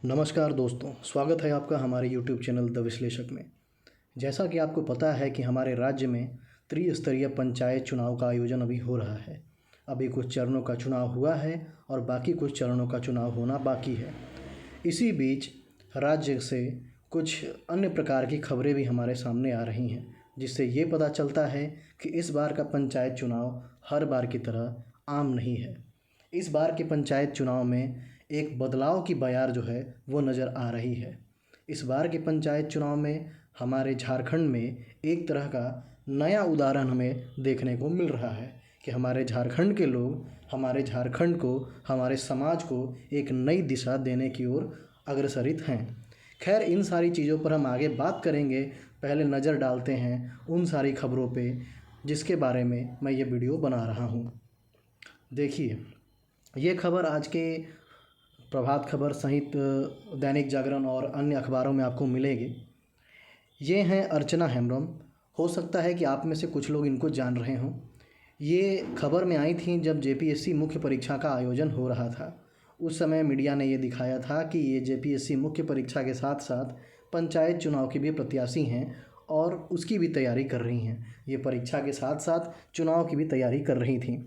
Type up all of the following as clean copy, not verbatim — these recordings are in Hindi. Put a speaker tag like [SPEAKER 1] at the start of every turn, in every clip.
[SPEAKER 1] नमस्कार दोस्तों, स्वागत है आपका हमारे YouTube चैनल द विश्लेषक में। जैसा कि आपको पता है कि हमारे राज्य में त्रिस्तरीय पंचायत चुनाव का आयोजन अभी हो रहा है। अभी कुछ चरणों का चुनाव हुआ है और बाकी कुछ चरणों का चुनाव होना बाकी है। इसी बीच राज्य से कुछ अन्य प्रकार की खबरें भी हमारे सामने आ रही हैं, जिससे ये पता चलता है कि इस बार का पंचायत चुनाव हर बार की तरह आम नहीं है। इस बार के पंचायत चुनाव में एक बदलाव की बयार जो है वो नज़र आ रही है। इस बार के पंचायत चुनाव में हमारे झारखंड में एक तरह का नया उदाहरण हमें देखने को मिल रहा है कि हमारे झारखंड के लोग हमारे झारखंड को, हमारे समाज को एक नई दिशा देने की ओर अग्रसरित हैं। खैर, इन सारी चीज़ों पर हम आगे बात करेंगे। पहले नज़र डालते हैं उन सारी खबरों पे जिसके बारे में मैं ये वीडियो बना रहा हूँ। देखिए, ये खबर आज के प्रभात खबर सहित दैनिक जागरण और अन्य अखबारों में आपको मिलेगी। ये हैं अर्चना हेम्ब्रम। हो सकता है कि आप में से कुछ लोग इनको जान रहे हों। ये खबर में आई थी जब जेपीएससी मुख्य परीक्षा का आयोजन हो रहा था। उस समय मीडिया ने ये दिखाया था कि ये जेपीएससी मुख्य परीक्षा के साथ साथ पंचायत चुनाव की भी प्रत्याशी हैं और उसकी भी तैयारी कर रही हैं। ये परीक्षा के साथ साथ चुनाव की भी तैयारी कर रही थी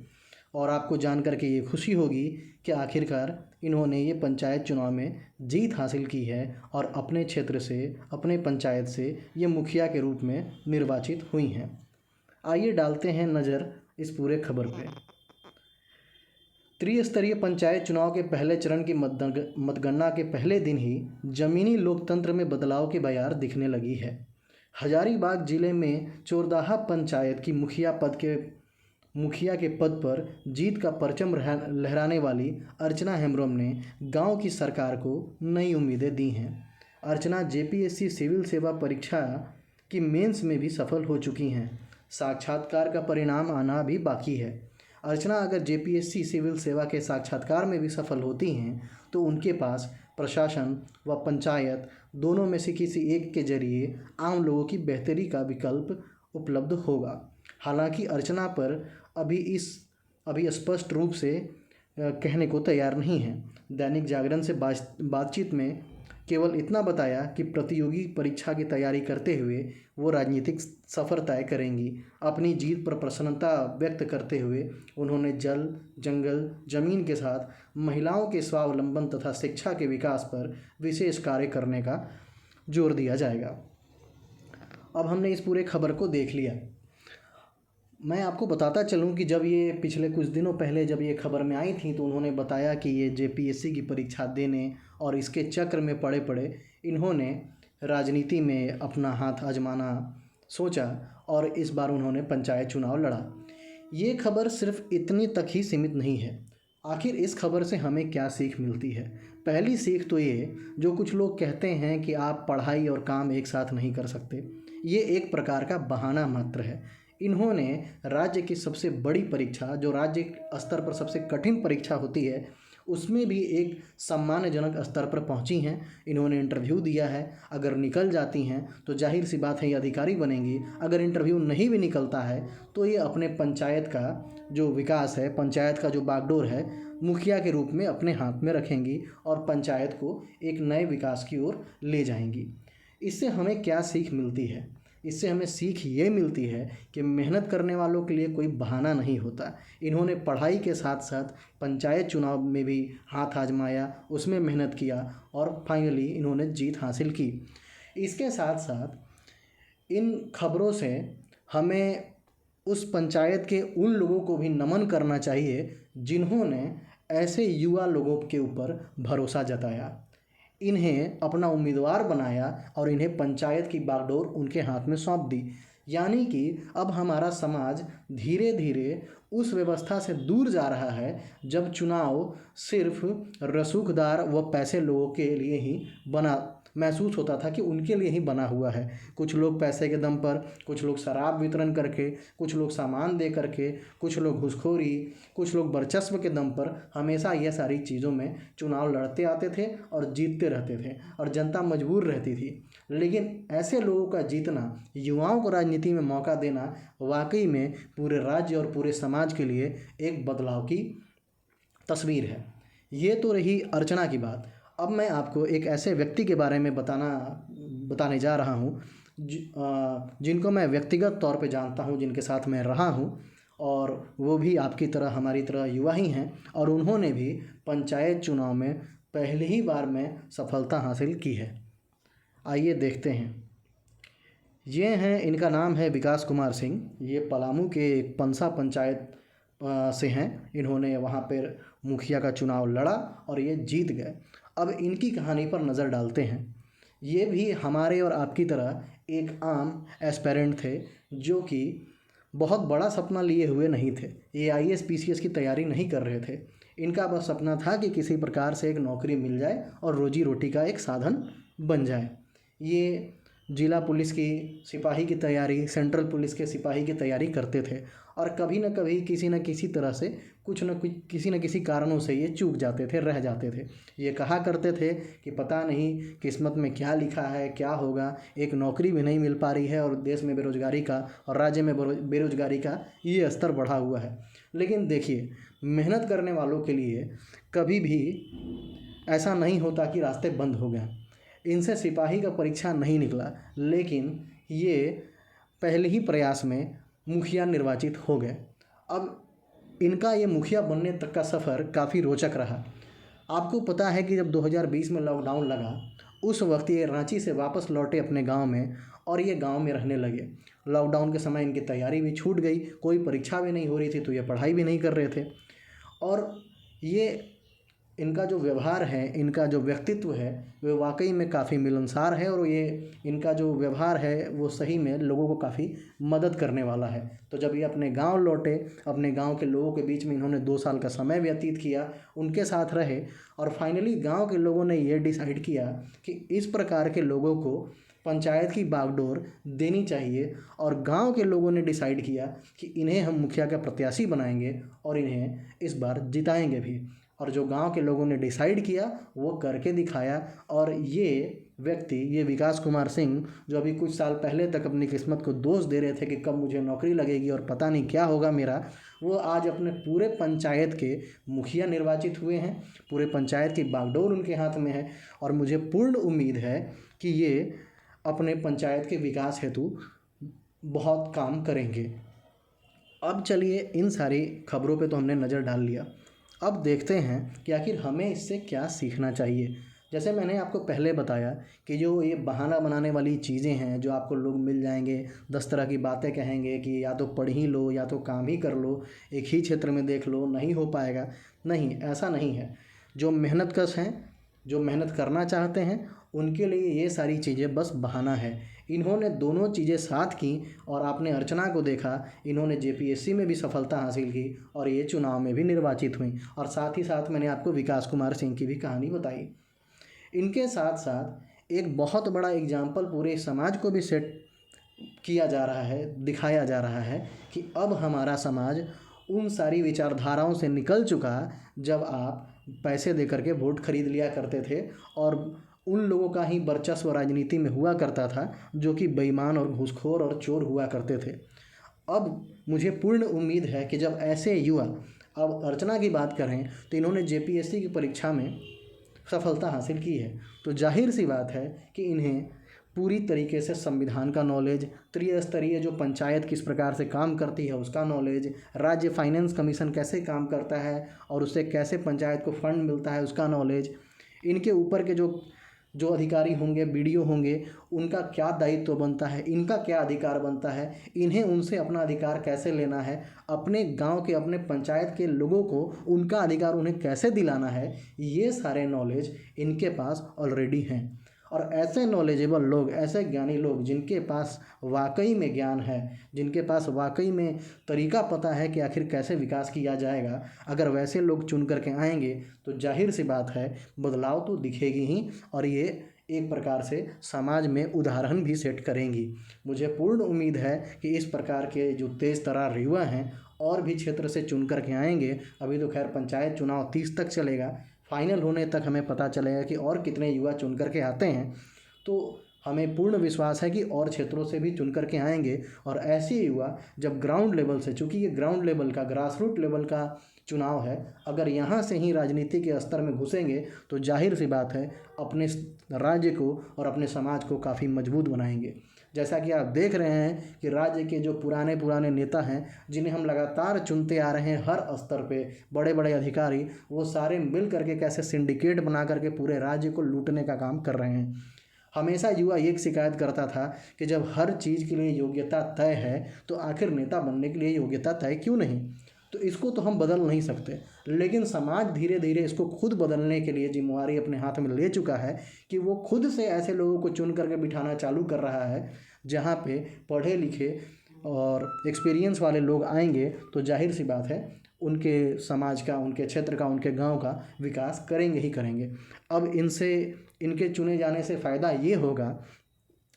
[SPEAKER 1] और आपको जानकर के ये खुशी होगी कि आखिरकार इन्होंने ये पंचायत चुनाव में जीत हासिल की है और अपने क्षेत्र से, अपने पंचायत से ये मुखिया के रूप में निर्वाचित हुई हैं। आइए डालते हैं नज़र इस पूरे खबर पे। त्रिस्तरीय पंचायत चुनाव के पहले चरण की मतगणना के पहले दिन ही जमीनी लोकतंत्र में बदलाव की बयार दिखने लगी है। हजारीबाग जिले में चोरदाहा पंचायत की मुखिया के पद पर जीत का परचम लहराने वाली अर्चना हेम्ब्रम ने गांव की सरकार को नई उम्मीदें दी हैं। अर्चना जेपीएससी सिविल सेवा परीक्षा की मेंस में भी सफल हो चुकी हैं। साक्षात्कार का परिणाम आना भी बाकी है। अर्चना अगर जेपीएससी सिविल सेवा के साक्षात्कार में भी सफल होती हैं तो उनके पास प्रशासन व पंचायत दोनों में से किसी एक के जरिए आम लोगों की बेहतरी का विकल्प उपलब्ध होगा। हालांकि अर्चना पर अभी स्पष्ट रूप से कहने को तैयार नहीं है। दैनिक जागरण से बातचीत में केवल इतना बताया कि प्रतियोगी परीक्षा की तैयारी करते हुए वो राजनीतिक सफ़र तय करेंगी। अपनी जीत पर प्रसन्नता व्यक्त करते हुए उन्होंने जल, जंगल, ज़मीन के साथ महिलाओं के स्वावलंबन तथा शिक्षा के विकास पर विशेष कार्य करने का जोर दिया जाएगा। अब हमने इस पूरे खबर को देख लिया। मैं आपको बताता चलूं कि जब ये पिछले कुछ दिनों पहले जब ये खबर में आई थी तो उन्होंने बताया कि ये जेपीएससी की परीक्षा देने और इसके चक्र में पड़े पड़े इन्होंने राजनीति में अपना हाथ आजमाना सोचा और इस बार उन्होंने पंचायत चुनाव लड़ा। ये खबर सिर्फ इतनी तक ही सीमित नहीं है। आखिर इस खबर से हमें क्या सीख मिलती है? पहली सीख तो ये, जो कुछ लोग कहते हैं कि आप पढ़ाई और काम एक साथ नहीं कर सकते, ये एक प्रकार का बहाना मात्र है। इन्होंने राज्य की सबसे बड़ी परीक्षा, जो राज्य स्तर पर सबसे कठिन परीक्षा होती है, उसमें भी एक सम्मानजनक स्तर पर पहुंची हैं। इन्होंने इंटरव्यू दिया है। अगर निकल जाती हैं तो जाहिर सी बात है ये अधिकारी बनेंगी। अगर इंटरव्यू नहीं भी निकलता है तो ये अपने पंचायत का जो विकास है, पंचायत का जो बागडोर है, मुखिया के रूप में अपने हाथ में रखेंगी और पंचायत को एक नए विकास की ओर ले जाएंगी। इससे हमें क्या सीख मिलती है? इससे हमें सीख ये मिलती है कि मेहनत करने वालों के लिए कोई बहाना नहीं होता। इन्होंने पढ़ाई के साथ साथ पंचायत चुनाव में भी हाथ आजमाया, उसमें मेहनत किया और फाइनली इन्होंने जीत हासिल की। इसके साथ साथ इन खबरों से हमें उस पंचायत के उन लोगों को भी नमन करना चाहिए जिन्होंने ऐसे युवा लोगों के ऊपर भरोसा जताया, इन्हें अपना उम्मीदवार बनाया और इन्हें पंचायत की बागडोर उनके हाथ में सौंप दी। यानी कि अब हमारा समाज धीरे धीरे उस व्यवस्था से दूर जा रहा है जब चुनाव सिर्फ रसूखदार व पैसे लोगों के लिए ही महसूस होता था कि उनके लिए ही बना हुआ है। कुछ लोग पैसे के दम पर, कुछ लोग शराब वितरण करके, कुछ लोग सामान दे करके, कुछ लोग घूसखोरी, कुछ लोग वर्चस्व के दम पर हमेशा यह सारी चीज़ों में चुनाव लड़ते आते थे और जीतते रहते थे और जनता मजबूर रहती थी। लेकिन ऐसे लोगों का जीतना, युवाओं को राजनीति में मौका देना वाकई में पूरे राज्य और पूरे समाज के लिए एक बदलाव की तस्वीर है। ये तो रही अर्चना की बात। अब मैं आपको एक ऐसे व्यक्ति के बारे में बताने जा रहा हूँ जिनको मैं व्यक्तिगत तौर पे जानता हूँ, जिनके साथ मैं रहा हूँ, और वो भी आपकी तरह हमारी तरह युवा ही हैं, और उन्होंने भी पंचायत चुनाव में पहली ही बार में सफलता हासिल की है। आइए देखते हैं। ये हैं, इनका नाम है विकास कुमार सिंह। ये पलामू के एक पंसा पंचायत से हैं। इन्होंने वहाँ पर मुखिया का चुनाव लड़ा और ये जीत गए। अब इनकी कहानी पर नज़र डालते हैं। ये भी हमारे और आपकी तरह एक आम एस्पेरेंट थे, जो कि बहुत बड़ा सपना लिए हुए नहीं थे। ये आईएएस पीसीएस की तैयारी नहीं कर रहे थे। इनका बस सपना था कि किसी प्रकार से एक नौकरी मिल जाए और रोजी रोटी का एक साधन बन जाए। ये जिला पुलिस की सिपाही की तैयारी, सेंट्रल पुलिस के सिपाही की तैयारी करते थे, और कभी न कभी किसी न किसी तरह से किसी न किसी कारणों से ये चूक जाते थे, रह जाते थे। ये कहा करते थे कि पता नहीं किस्मत में क्या लिखा है, क्या होगा, एक नौकरी भी नहीं मिल पा रही है और देश में बेरोजगारी का और राज्य में बेरोजगारी का ये स्तर बढ़ा हुआ है। लेकिन देखिए, मेहनत करने वालों के लिए कभी भी ऐसा नहीं होता कि रास्ते बंद हो गए। इनसे सिपाही का परीक्षा नहीं निकला, लेकिन ये पहले ही प्रयास में मुखिया निर्वाचित हो गए। अब इनका ये मुखिया बनने तक का सफ़र काफ़ी रोचक रहा। आपको पता है कि जब 2020 में लॉकडाउन लगा, उस वक्त ये रांची से वापस लौटे अपने गांव में, और ये गांव में रहने लगे। लॉकडाउन के समय इनकी तैयारी भी छूट गई, कोई परीक्षा भी नहीं हो रही थी, तो ये पढ़ाई भी नहीं कर रहे थे। और ये इनका जो व्यवहार है, इनका जो व्यक्तित्व है, वो वाकई में काफ़ी मिलनसार है, और ये इनका जो व्यवहार है वो सही में लोगों को काफ़ी मदद करने वाला है। तो जब ये अपने गांव लौटे, अपने गांव के लोगों के बीच में इन्होंने 2 साल का समय व्यतीत किया, उनके साथ रहे, और फाइनली गांव के लोगों ने ये डिसाइड किया कि इस प्रकार के लोगों को पंचायत की बागडोर देनी चाहिए। और गांव के लोगों ने डिसाइड किया कि इन्हें हम मुखिया का प्रत्याशी बनाएंगे और इन्हें इस बार जिताएंगे भी। और जो गांव के लोगों ने डिसाइड किया वो करके दिखाया। और ये विकास कुमार सिंह, जो अभी कुछ साल पहले तक अपनी किस्मत को दोष दे रहे थे कि कब मुझे नौकरी लगेगी और पता नहीं क्या होगा मेरा, वो आज अपने पूरे पंचायत के मुखिया निर्वाचित हुए हैं। पूरे पंचायत की बागडोर उनके हाथ में है, और मुझे पूर्ण उम्मीद है कि ये अपने पंचायत के विकास हेतु बहुत काम करेंगे। अब चलिए, इन सारी खबरों पे तो हमने नज़र डाल लिया। अब देखते हैं कि आखिर हमें इससे क्या सीखना चाहिए। जैसे मैंने आपको पहले बताया कि जो ये बहाना बनाने वाली चीज़ें हैं, जो आपको लोग मिल जाएंगे, 10 तरह की बातें कहेंगे कि या तो पढ़ ही लो या तो काम ही कर लो, एक ही क्षेत्र में देख लो, नहीं हो पाएगा। नहीं, ऐसा नहीं है। जो मेहनतकश हैं, जो मेहनत करना चाहते हैं, उनके लिए ये सारी चीज़ें बस बहाना है। इन्होंने दोनों चीज़ें साथ की, और आपने अर्चना को देखा, इन्होंने जेपीएससी में भी सफलता हासिल की और ये चुनाव में भी निर्वाचित हुई। और साथ ही साथ मैंने आपको विकास कुमार सिंह की भी कहानी बताई। इनके साथ साथ एक बहुत बड़ा एग्जाम्पल पूरे समाज को भी सेट किया जा रहा है, दिखाया जा रहा है कि अब हमारा समाज उन सारी विचारधाराओं से निकल चुका, जब आप पैसे दे करके वोट खरीद लिया करते थे, और उन लोगों का ही वर्चस्व राजनीति में हुआ करता था जो कि बेईमान और घूसखोर और चोर हुआ करते थे। अब मुझे पूर्ण उम्मीद है कि जब ऐसे युवा, अब अर्चना की बात करें तो इन्होंने जेपीएससी की परीक्षा में सफलता हासिल की है, तो जाहिर सी बात है कि इन्हें पूरी तरीके से संविधान का नॉलेज, त्रिस्तरीय जो पंचायत किस प्रकार से काम करती है उसका नॉलेज, राज्य फाइनेंस कमीशन कैसे काम करता है और उससे कैसे पंचायत को फंड मिलता है उसका नॉलेज, इनके ऊपर के जो अधिकारी होंगे, बीडीओ होंगे, उनका क्या दायित्व बनता है, इनका क्या अधिकार बनता है, इन्हें उनसे अपना अधिकार कैसे लेना है, अपने गांव के, अपने पंचायत के लोगों को उनका अधिकार उन्हें कैसे दिलाना है, ये सारे नॉलेज इनके पास ऑलरेडी हैं। और ऐसे नॉलेजेबल लोग, ऐसे ज्ञानी लोग जिनके पास वाकई में ज्ञान है, जिनके पास वाकई में तरीका पता है कि आखिर कैसे विकास किया जाएगा, अगर वैसे लोग चुन करके आएंगे तो जाहिर सी बात है बदलाव तो दिखेगी ही, और ये एक प्रकार से समाज में उदाहरण भी सेट करेंगी। मुझे पूर्ण उम्मीद है कि इस प्रकार के जो तेज़ तर्रार युवा हैं और भी क्षेत्र से चुन करके आएंगे। अभी तो खैर पंचायत चुनाव 30 तक चलेगा, फाइनल होने तक हमें पता चलेगा कि और कितने युवा चुन करके आते हैं। तो हमें पूर्ण विश्वास है कि और क्षेत्रों से भी चुन करके आएंगे, और ऐसे युवा जब ग्राउंड लेवल से, चूँकि ये ग्राउंड लेवल का, ग्रास रूट लेवल का चुनाव है, अगर यहाँ से ही राजनीति के स्तर में घुसेंगे तो जाहिर सी बात है अपने राज्य को और अपने समाज को काफ़ी मजबूत बनाएंगे। जैसा कि आप देख रहे हैं कि राज्य के जो पुराने पुराने नेता हैं, जिन्हें हम लगातार चुनते आ रहे हैं हर स्तर पे, बड़े बड़े अधिकारी, वो सारे मिल करके कैसे सिंडिकेट बना करके पूरे राज्य को लूटने का काम कर रहे हैं। हमेशा युवा एक शिकायत करता था कि जब हर चीज़ के लिए योग्यता तय है तो आखिर नेता बनने के लिए योग्यता तय क्यों नहीं। तो इसको तो हम बदल नहीं सकते, लेकिन समाज धीरे धीरे इसको खुद बदलने के लिए जिम्मेवारी अपने हाथ में ले चुका है कि वो खुद से ऐसे लोगों को चुन करके बिठाना चालू कर रहा है जहाँ पे पढ़े लिखे और एक्सपीरियंस वाले लोग आएंगे तो जाहिर सी बात है उनके समाज का, उनके क्षेत्र का, उनके गांव का विकास करेंगे ही करेंगे। अब इनके चुने जाने से फ़ायदा ये होगा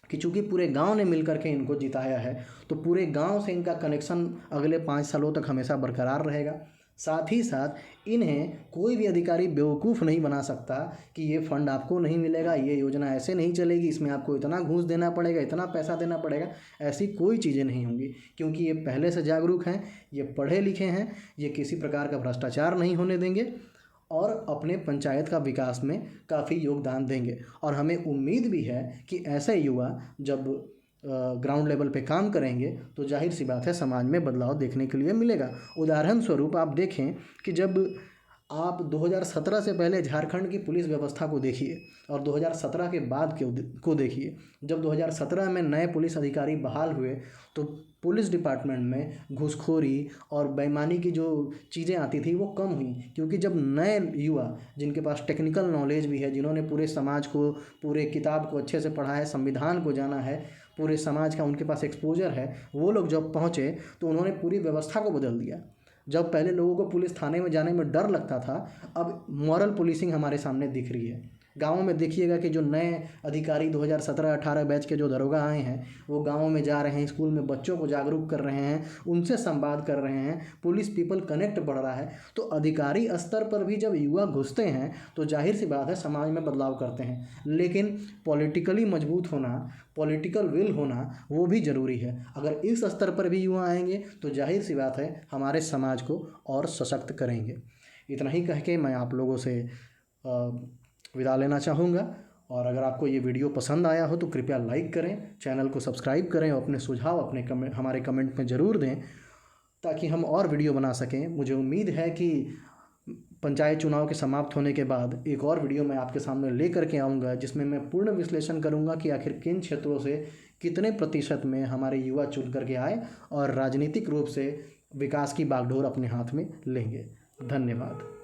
[SPEAKER 1] कि चूँकि पूरे गांव ने मिलकर के इनको जिताया है तो पूरे गांव से इनका कनेक्शन अगले 5 सालों तक हमेशा बरकरार रहेगा। साथ ही साथ इन्हें कोई भी अधिकारी बेवकूफ़ नहीं बना सकता कि ये फंड आपको नहीं मिलेगा, ये योजना ऐसे नहीं चलेगी, इसमें आपको इतना घूस देना पड़ेगा, इतना पैसा देना पड़ेगा। ऐसी कोई चीज़ें नहीं होंगी, क्योंकि ये पहले से जागरूक हैं, ये पढ़े लिखे हैं, ये किसी प्रकार का भ्रष्टाचार नहीं होने देंगे और अपने पंचायत का विकास में काफ़ी योगदान देंगे। और हमें उम्मीद भी है कि ऐसे युवा जब ग्राउंड लेवल पे काम करेंगे तो जाहिर सी बात है समाज में बदलाव देखने के लिए मिलेगा। उदाहरण स्वरूप आप देखें कि जब आप 2017 से पहले झारखंड की पुलिस व्यवस्था को देखिए और 2017 के बाद को देखिए। जब 2017 में नए पुलिस अधिकारी बहाल हुए तो पुलिस डिपार्टमेंट में घूसखोरी और बेईमानी की जो चीज़ें आती थी वो कम हुई, क्योंकि जब नए युवा जिनके पास टेक्निकल नॉलेज भी है, जिन्होंने पूरे समाज को, पूरे किताब को अच्छे से पढ़ा है, संविधान को जाना है, पूरे समाज का उनके पास एक्सपोजर है, वो लोग जब पहुँचे तो उन्होंने पूरी व्यवस्था को बदल दिया। जब पहले लोगों को पुलिस थाने में जाने में डर लगता था, अब मॉरल पुलिसिंग हमारे सामने दिख रही है। गाँव में देखिएगा कि जो नए अधिकारी 2017-18 बैच के जो दरोगा आए हैं वो गाँव में जा रहे हैं, स्कूल में बच्चों को जागरूक कर रहे हैं, उनसे संवाद कर रहे हैं, पुलिस पीपल कनेक्ट बढ़ रहा है। तो अधिकारी स्तर पर भी जब युवा घुसते हैं तो जाहिर सी बात है समाज में बदलाव करते हैं, लेकिन पॉलिटिकली मजबूत होना, पॉलिटिकल विल होना वो भी ज़रूरी है। अगर इस स्तर पर भी युवा आएंगे तो जाहिर सी बात है हमारे समाज को और सशक्त करेंगे। इतना ही कह के मैं आप लोगों से विदा लेना चाहूँगा। और अगर आपको ये वीडियो पसंद आया हो तो कृपया लाइक करें, चैनल को सब्सक्राइब करें और अपने सुझाव हमारे कमेंट में ज़रूर दें ताकि हम और वीडियो बना सकें। मुझे उम्मीद है कि पंचायत चुनाव के समाप्त होने के बाद एक और वीडियो मैं आपके सामने लेकर के आऊँगा जिसमें मैं पूर्ण विश्लेषण करूँगा कि आखिर किन क्षेत्रों से कितने प्रतिशत में हमारे युवा चुन करके आए और राजनीतिक रूप से विकास की बागडोर अपने हाथ में लेंगे। धन्यवाद।